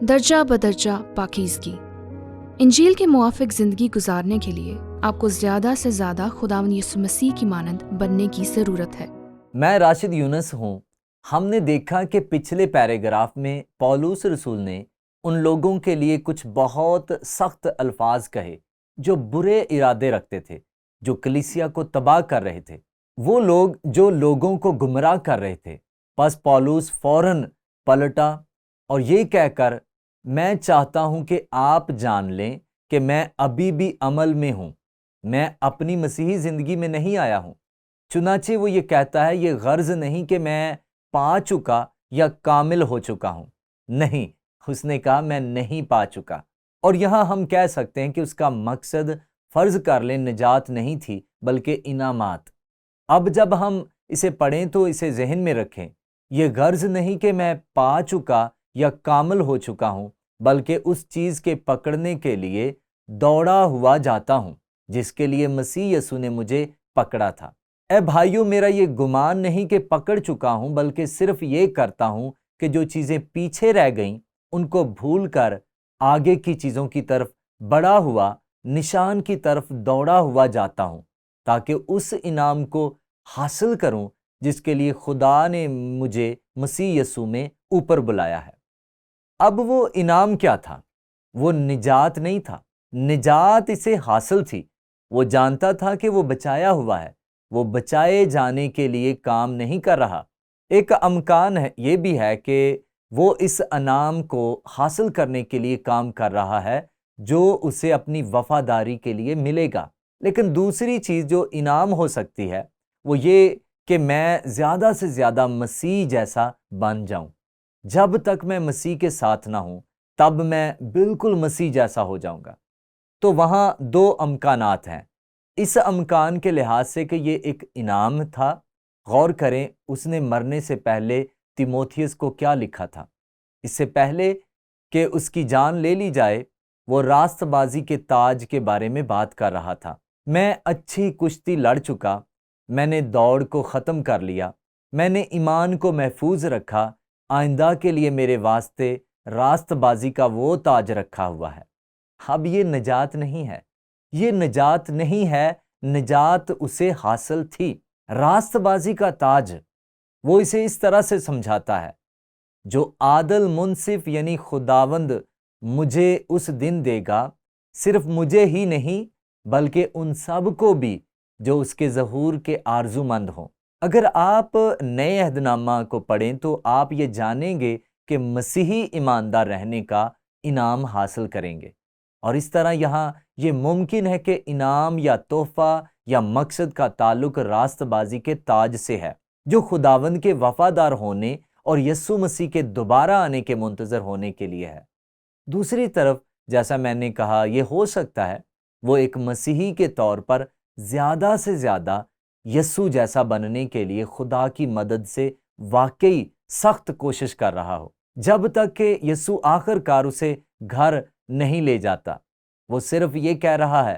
درجہ بدرجہ پاکیزگی۔ انجیل کے موافق زندگی گزارنے کے لیے آپ کو زیادہ سے زیادہ خداوند یسوع مسیح کی مانند بننے کی ضرورت ہے۔ میں راشد یونس ہوں۔ ہم نے دیکھا کہ پچھلے پیراگراف میں پولس رسول نے ان لوگوں کے لیے کچھ بہت سخت الفاظ کہے جو برے ارادے رکھتے تھے، جو کلیسیا کو تباہ کر رہے تھے، وہ لوگ جو لوگوں کو گمراہ کر رہے تھے۔ پس پولس فوراً پلٹا اور یہ کہہ کر، میں چاہتا ہوں کہ آپ جان لیں کہ میں ابھی بھی عمل میں ہوں، میں اپنی مسیحی زندگی میں نہیں آیا ہوں۔ چنانچہ وہ یہ کہتا ہے، یہ غرض نہیں کہ میں پا چکا یا کامل ہو چکا ہوں، نہیں، اس نے کہا میں نہیں پا چکا۔ اور یہاں ہم کہہ سکتے ہیں کہ اس کا مقصد فرض کر لیں نجات نہیں تھی بلکہ انعامات۔ اب جب ہم اسے پڑھیں تو اسے ذہن میں رکھیں، یہ غرض نہیں کہ میں پا چکا یا کامل ہو چکا ہوں، بلکہ اس چیز کے پکڑنے کے لیے دوڑا ہوا جاتا ہوں جس کے لیے مسیح یسوع نے مجھے پکڑا تھا۔ اے بھائیو، میرا یہ گمان نہیں کہ پکڑ چکا ہوں، بلکہ صرف یہ کرتا ہوں کہ جو چیزیں پیچھے رہ گئیں ان کو بھول کر آگے کی چیزوں کی طرف بڑھا ہوا نشان کی طرف دوڑا ہوا جاتا ہوں، تاکہ اس انعام کو حاصل کروں جس کے لیے خدا نے مجھے مسیح یسوع میں اوپر بلایا ہے۔ اب وہ انعام کیا تھا؟ وہ نجات نہیں تھا، نجات اسے حاصل تھی۔ وہ جانتا تھا کہ وہ بچایا ہوا ہے، وہ بچائے جانے کے لیے کام نہیں کر رہا۔ ایک امکان ہے یہ بھی ہے کہ وہ اس انعام کو حاصل کرنے کے لیے کام کر رہا ہے جو اسے اپنی وفاداری کے لیے ملے گا۔ لیکن دوسری چیز جو انعام ہو سکتی ہے وہ یہ کہ میں زیادہ سے زیادہ مسیح جیسا بن جاؤں۔ جب تک میں مسیح کے ساتھ نہ ہوں تب میں بالکل مسیح جیسا ہو جاؤں گا۔ تو وہاں دو امکانات ہیں اس امکان کے لحاظ سے کہ یہ ایک انعام تھا۔ غور کریں اس نے مرنے سے پہلے تیموتھیوس کو کیا لکھا تھا۔ اس سے پہلے کہ اس کی جان لے لی جائے وہ راست بازی کے تاج کے بارے میں بات کر رہا تھا۔ میں اچھی کشتی لڑ چکا، میں نے دوڑ کو ختم کر لیا، میں نے ایمان کو محفوظ رکھا، آئندہ کے لیے میرے واسطے راست بازی کا وہ تاج رکھا ہوا ہے۔ اب یہ نجات نہیں ہے، یہ نجات نہیں ہے، نجات اسے حاصل تھی۔ راست بازی کا تاج، وہ اسے اس طرح سے سمجھاتا ہے، جو عادل منصف یعنی خداوند مجھے اس دن دے گا، صرف مجھے ہی نہیں بلکہ ان سب کو بھی جو اس کے ظہور کے آرزو مند ہوں۔ اگر آپ نئے عہد نامہ کو پڑھیں تو آپ یہ جانیں گے کہ مسیحی ایماندار رہنے کا انعام حاصل کریں گے، اور اس طرح یہاں یہ ممکن ہے کہ انعام یا تحفہ یا مقصد کا تعلق راست بازی کے تاج سے ہے جو خداوند کے وفادار ہونے اور یسوع مسیح کے دوبارہ آنے کے منتظر ہونے کے لیے ہے۔ دوسری طرف جیسا میں نے کہا، یہ ہو سکتا ہے وہ ایک مسیحی کے طور پر زیادہ سے زیادہ یسوع جیسا بننے کے لیے خدا کی مدد سے واقعی سخت کوشش کر رہا ہو، جب تک کہ یسوع آخر کار اسے گھر نہیں لے جاتا۔ وہ صرف یہ کہہ رہا ہے،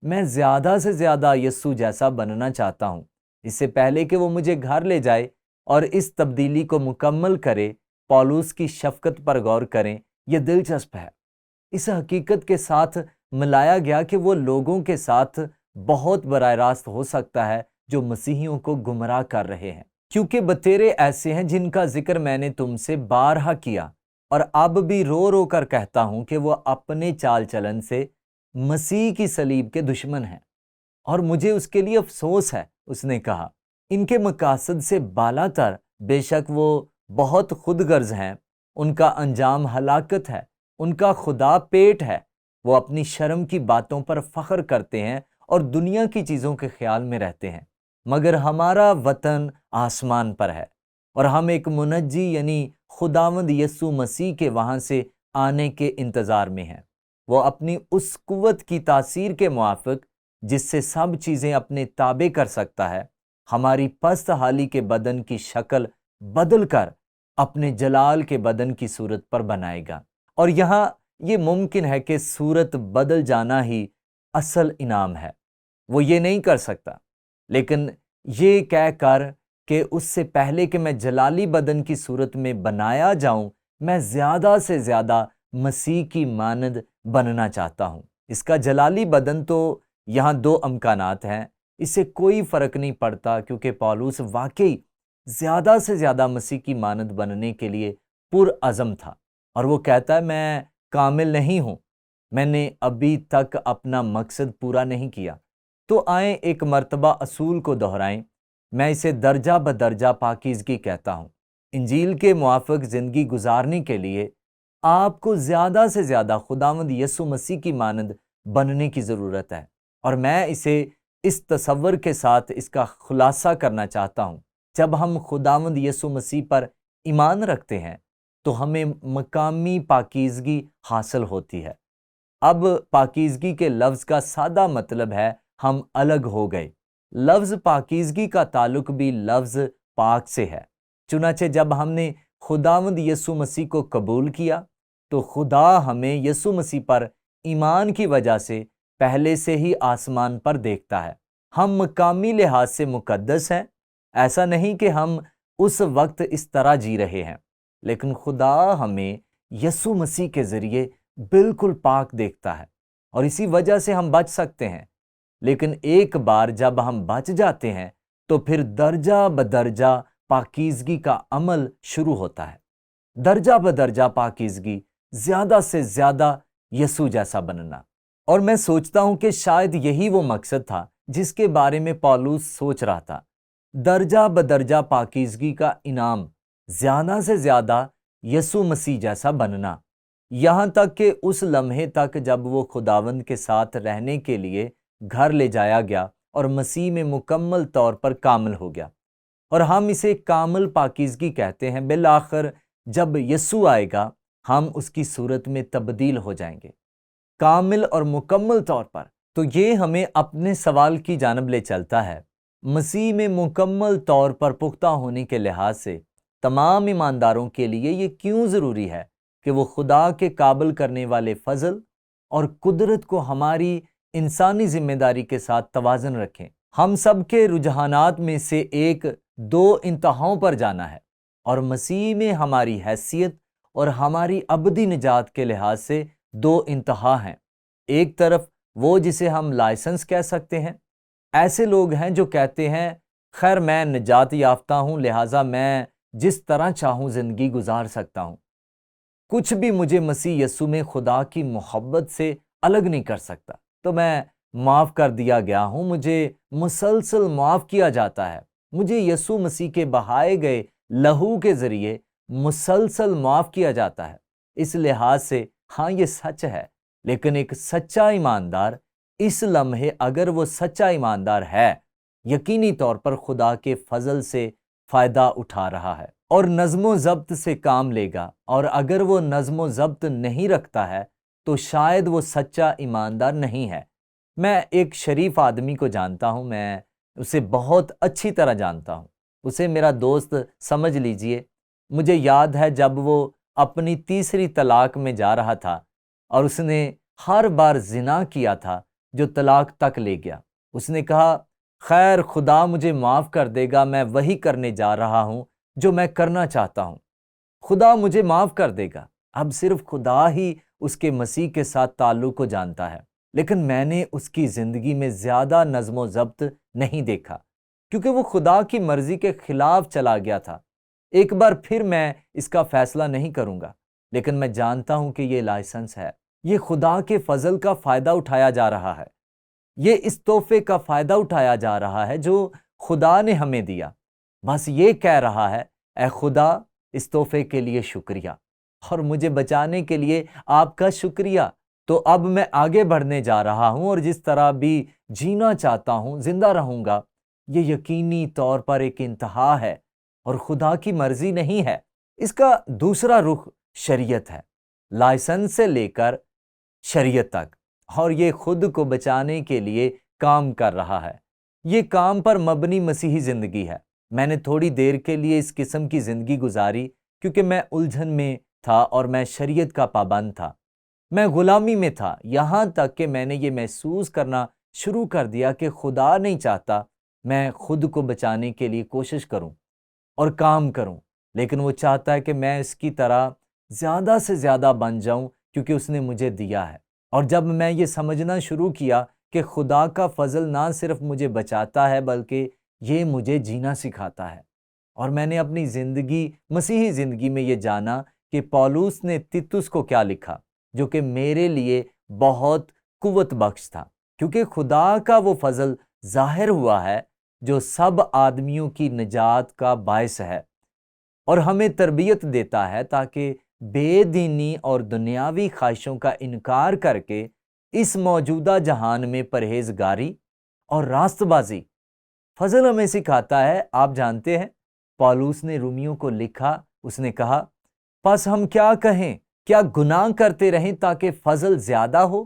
میں زیادہ سے زیادہ یسوع جیسا بننا چاہتا ہوں، اس سے پہلے کہ وہ مجھے گھر لے جائے اور اس تبدیلی کو مکمل کرے۔ پولس کی شفقت پر غور کریں، یہ دلچسپ ہے۔ اس حقیقت کے ساتھ ملایا گیا کہ وہ لوگوں کے ساتھ بہت براہ راست ہو سکتا ہے جو مسیحیوں کو گمراہ کر رہے ہیں، کیونکہ بتیرے ایسے ہیں جن کا ذکر میں نے تم سے بارہا کیا اور اب بھی رو رو کر کہتا ہوں کہ وہ اپنے چال چلن سے مسیح کی صلیب کے دشمن ہیں، اور مجھے اس کے لیے افسوس ہے۔ اس نے کہا ان کے مقاصد سے بالا تر، بے شک وہ بہت خود غرض ہیں، ان کا انجام ہلاکت ہے، ان کا خدا پیٹ ہے، وہ اپنی شرم کی باتوں پر فخر کرتے ہیں اور دنیا کی چیزوں کے خیال میں رہتے ہیں، مگر ہمارا وطن آسمان پر ہے اور ہم ایک منجی یعنی خداوند یسوع مسیح کے وہاں سے آنے کے انتظار میں ہیں۔ وہ اپنی اس قوت کی تاثیر کے موافق جس سے سب چیزیں اپنے تابع کر سکتا ہے، ہماری پست حالی کے بدن کی شکل بدل کر اپنے جلال کے بدن کی صورت پر بنائے گا۔ اور یہاں یہ ممکن ہے کہ صورت بدل جانا ہی اصل انعام ہے، وہ یہ نہیں کر سکتا، لیکن یہ کہہ کر کہ اس سے پہلے کہ میں جلالی بدن کی صورت میں بنایا جاؤں، میں زیادہ سے زیادہ مسیح کی مانند بننا چاہتا ہوں۔ اس کا جلالی بدن تو یہاں دو امکانات ہیں، اس سے کوئی فرق نہیں پڑتا، کیونکہ پولس واقعی زیادہ سے زیادہ مسیح کی مانند بننے کے لیے پرعزم تھا، اور وہ کہتا ہے میں کامل نہیں ہوں، میں نے ابھی تک اپنا مقصد پورا نہیں کیا۔ تو آئیں ایک مرتبہ اصول کو دہرائیں، میں اسے درجہ بدرجہ پاکیزگی کہتا ہوں۔ انجیل کے موافق زندگی گزارنے کے لیے آپ کو زیادہ سے زیادہ خداوند یسوع مسیح کی مانند بننے کی ضرورت ہے، اور میں اسے اس تصور کے ساتھ اس کا خلاصہ کرنا چاہتا ہوں۔ جب ہم خداوند یسوع مسیح پر ایمان رکھتے ہیں تو ہمیں مقامی پاکیزگی حاصل ہوتی ہے۔ اب پاکیزگی کے لفظ کا سادہ مطلب ہے ہم الگ ہو گئے۔ لفظ پاکیزگی کا تعلق بھی لفظ پاک سے ہے۔ چنانچہ جب ہم نے خداوند یسوع مسیح کو قبول کیا تو خدا ہمیں یسوع مسیح پر ایمان کی وجہ سے پہلے سے ہی آسمان پر دیکھتا ہے۔ ہم مقامی لحاظ سے مقدس ہیں، ایسا نہیں کہ ہم اس وقت اس طرح جی رہے ہیں، لیکن خدا ہمیں یسوع مسیح کے ذریعے بالکل پاک دیکھتا ہے، اور اسی وجہ سے ہم بچ سکتے ہیں۔ لیکن ایک بار جب ہم بچ جاتے ہیں تو پھر درجہ بدرجہ پاکیزگی کا عمل شروع ہوتا ہے۔ درجہ بدرجہ پاکیزگی، زیادہ سے زیادہ یسوع جیسا بننا۔ اور میں سوچتا ہوں کہ شاید یہی وہ مقصد تھا جس کے بارے میں پولس سوچ رہا تھا۔ درجہ بدرجہ پاکیزگی کا انعام، زیادہ سے زیادہ یسوع مسیح جیسا بننا، یہاں تک کہ اس لمحے تک جب وہ خداوند کے ساتھ رہنے کے لیے گھر لے جایا گیا اور مسیح میں مکمل طور پر کامل ہو گیا، اور ہم اسے کامل پاکیزگی کہتے ہیں۔ بالآخر جب یسوع آئے گا ہم اس کی صورت میں تبدیل ہو جائیں گے، کامل اور مکمل طور پر۔ تو یہ ہمیں اپنے سوال کی جانب لے چلتا ہے، مسیح میں مکمل طور پر پختہ ہونے کے لحاظ سے تمام ایمانداروں کے لیے یہ کیوں ضروری ہے کہ وہ خدا کے قابل کرنے والے فضل اور قدرت کو ہماری انسانی ذمہ داری کے ساتھ توازن رکھیں۔ ہم سب کے رجحانات میں سے ایک دو انتہاؤں پر جانا ہے، اور مسیح میں ہماری حیثیت اور ہماری ابدی نجات کے لحاظ سے دو انتہا ہیں۔ ایک طرف وہ جسے ہم لائسنس کہہ سکتے ہیں، ایسے لوگ ہیں جو کہتے ہیں خیر میں نجات یافتہ ہوں، لہٰذا میں جس طرح چاہوں زندگی گزار سکتا ہوں، کچھ بھی مجھے مسیح یسوع میں خدا کی محبت سے الگ نہیں کر سکتا، تو میں معاف کر دیا گیا ہوں، مجھے مسلسل معاف کیا جاتا ہے، مجھے یسوع مسیح کے بہائے گئے لہو کے ذریعے مسلسل معاف کیا جاتا ہے۔ اس لحاظ سے ہاں یہ سچ ہے، لیکن ایک سچا ایماندار اس لمحے اگر وہ سچا ایماندار ہے، یقینی طور پر خدا کے فضل سے فائدہ اٹھا رہا ہے اور نظم و ضبط سے کام لے گا، اور اگر وہ نظم و ضبط نہیں رکھتا ہے تو شاید وہ سچا ایماندار نہیں ہے۔ میں ایک شریف آدمی کو جانتا ہوں، میں اسے بہت اچھی طرح جانتا ہوں، اسے میرا دوست سمجھ لیجئے۔ مجھے یاد ہے جب وہ اپنی تیسری طلاق میں جا رہا تھا اور اس نے ہر بار زنا کیا تھا جو طلاق تک لے گیا، اس نے کہا خیر خدا مجھے معاف کر دے گا، میں وہی کرنے جا رہا ہوں جو میں کرنا چاہتا ہوں، خدا مجھے معاف کر دے گا۔ اب صرف خدا ہی اس کے مسیح کے ساتھ تعلق کو جانتا ہے، لیکن میں نے اس کی زندگی میں زیادہ نظم و ضبط نہیں دیکھا، کیونکہ وہ خدا کی مرضی کے خلاف چلا گیا تھا۔ ایک بار پھر میں اس کا فیصلہ نہیں کروں گا، لیکن میں جانتا ہوں کہ یہ لائسنس ہے، یہ خدا کے فضل کا فائدہ اٹھایا جا رہا ہے، یہ اس تحفے کا فائدہ اٹھایا جا رہا ہے جو خدا نے ہمیں دیا۔ بس یہ کہہ رہا ہے اے خدا اس تحفے کے لیے شکریہ، اور مجھے بچانے کے لیے آپ کا شکریہ۔ تو اب میں آگے بڑھنے جا رہا ہوں اور جس طرح بھی جینا چاہتا ہوں زندہ رہوں گا، یہ یقینی طور پر ایک انتہا ہے اور خدا کی مرضی نہیں ہے۔ اس کا دوسرا رخ شریعت ہے، لائسنس سے لے کر شریعت تک، اور یہ خود کو بچانے کے لیے کام کر رہا ہے۔ یہ کام پر مبنی مسیحی زندگی ہے۔ میں نے تھوڑی دیر کے لیے اس قسم کی زندگی گزاری کیونکہ میں الجھن میں تھا اور میں شریعت کا پابند تھا، میں غلامی میں تھا، یہاں تک کہ میں نے یہ محسوس کرنا شروع کر دیا کہ خدا نہیں چاہتا میں خود کو بچانے کے لیے کوشش کروں اور کام کروں، لیکن وہ چاہتا ہے کہ میں اس کی طرح زیادہ سے زیادہ بن جاؤں کیونکہ اس نے مجھے دیا ہے۔ اور جب میں یہ سمجھنا شروع کیا کہ خدا کا فضل نہ صرف مجھے بچاتا ہے بلکہ یہ مجھے جینا سکھاتا ہے، اور میں نے اپنی مسیحی زندگی میں یہ جانا کہ پولس نے تیتس کو کیا لکھا، جو کہ میرے لیے بہت قوت بخش تھا، کیونکہ خدا کا وہ فضل ظاہر ہوا ہے جو سب آدمیوں کی نجات کا باعث ہے، اور ہمیں تربیت دیتا ہے تاکہ بے دینی اور دنیاوی خواہشوں کا انکار کر کے اس موجودہ جہان میں پرہیزگاری اور راست بازی۔ فضل ہمیں سکھاتا ہے، آپ جانتے ہیں پولس نے رومیوں کو لکھا، اس نے کہا پس ہم کیا کہیں، کیا گناہ کرتے رہیں تاکہ فضل زیادہ ہو؟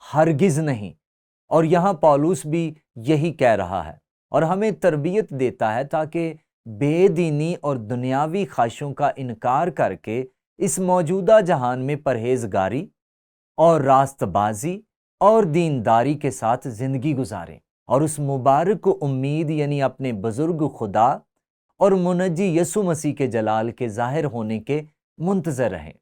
ہرگز نہیں۔ اور یہاں پولس بھی یہی کہہ رہا ہے، اور ہمیں تربیت دیتا ہے تاکہ بے دینی اور دنیاوی خواہشوں کا انکار کر کے اس موجودہ جہان میں پرہیزگاری اور راست بازی اور دینداری کے ساتھ زندگی گزاریں، اور اس مبارک امید یعنی اپنے بزرگ خدا اور منجی یسوع مسیح کے جلال کے ظاہر ہونے کے منتظر رہیں۔